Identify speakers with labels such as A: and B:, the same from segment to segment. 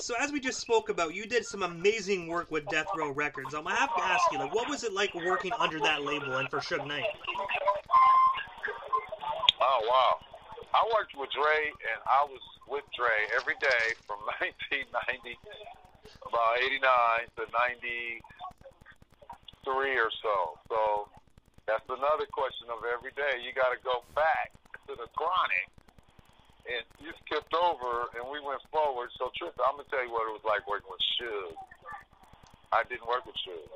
A: So as we just spoke about, you did some amazing work with Death Row Records. I have to ask you, like, what was it like working under that label and for Suge Knight?
B: Oh, wow. I worked with Dre, and I was with Dre every day from 1990, about 89 to 93 or so. So that's another question of every day. You got to go back to the Chronic, and you skipped over, and we went forward. So, Tripp, I'm going to tell you what it was like working with Suge. I didn't work with Suge.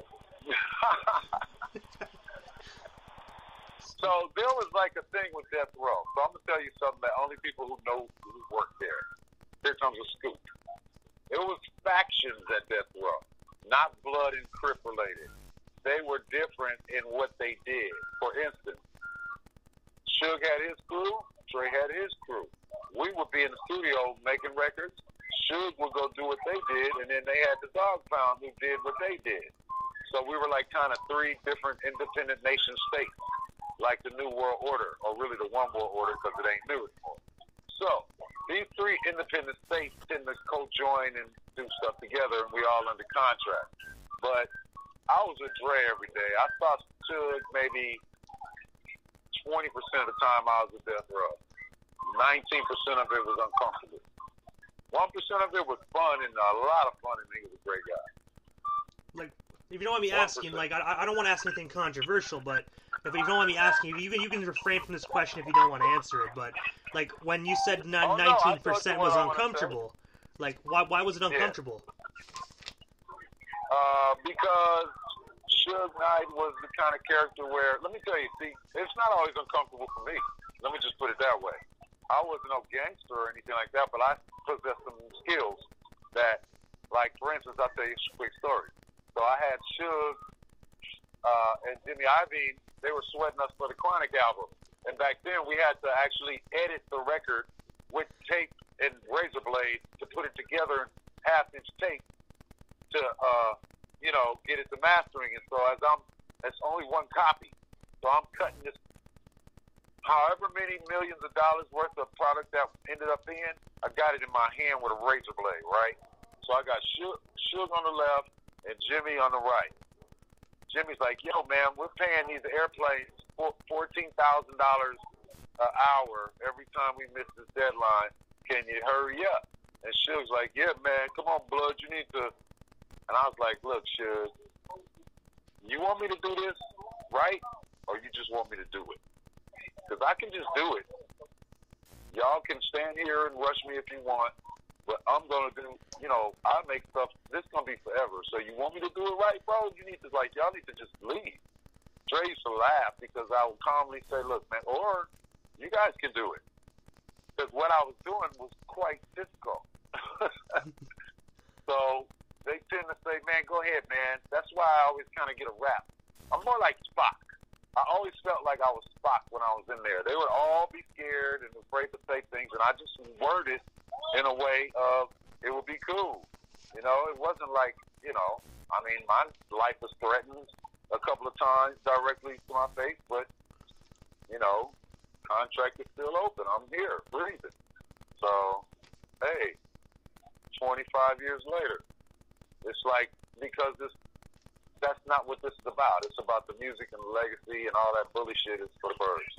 B: So there was like a thing with Death Row. So I'm going to tell you something that only people who know who worked there. Here comes a scoop. It was factions at Death Row, not blood and Crip related. They were different in what they did. For instance, Suge had his crew, Dre had his crew. We would be in the studio making records. Suge would go do what they did, and then they had the Dog Pound who did what they did. So we were like kind of three different independent nation states, like the New World Order, or really the One World Order because it ain't new anymore. So these three independent states tend to co-join and do stuff together, and we all under contract. But I was with Dre every day. I saw Suge maybe 20% of the time I was with Death Row. 19% of it was uncomfortable. 1% of it was fun, and a lot of fun, and he was a great guy.
A: Like, if you don't want me asking, like, I don't want to ask anything controversial, but if you don't want me asking, even you can refrain from this question if you don't want to answer it. But like, when you said 19% was uncomfortable, like, why was it uncomfortable?
B: Because Suge Knight was the kind of character where, let me tell you, see, it's not always uncomfortable for me. Let me just put it that way. I wasn't no gangster or anything like that, but I possessed some skills that, like, for instance, I'll tell you a quick story. So I had Suge and Jimmy Iovine. They were sweating us for the Chronic album. And back then, we had to actually edit the record with tape and razor blade to put it together in half-inch tape to, get it to mastering. And so it's only one copy. So I'm cutting this however many millions of dollars worth of product that ended up being, I got it in my hand with a razor blade, right? So I got Suge on the left and Jimmy on the right. Jimmy's like, yo, man, we're paying these airplanes $14,000 an hour every time we miss this deadline. Can you hurry up? And Suge's like, yeah, man, come on, blood, you need to. And I was like, look, Suge, you want me to do this right, or you just want me to do it? Because I can just do it. Y'all can stand here and rush me if you want, but I'm going to do, I make stuff, this is going to be forever. So you want me to do it right, bro? You need to, y'all need to just leave. Dre used to laugh because I would calmly say, look, man, or you guys can do it. Because what I was doing was quite difficult. So they tend to say, man, go ahead, man. That's why I always kind of get a rap. I'm more like Spock. I always felt like I was Spock when I was in there. They would all be scared and afraid to say things, and I just worded in a way of it would be cool. It wasn't like, my life was threatened a couple of times directly to my face, but, contract is still open. I'm here, breathing. So, hey, 25 years later, it's like, because that's not what this is about. It's about the music and the legacy, and all that bully shit is for the birds.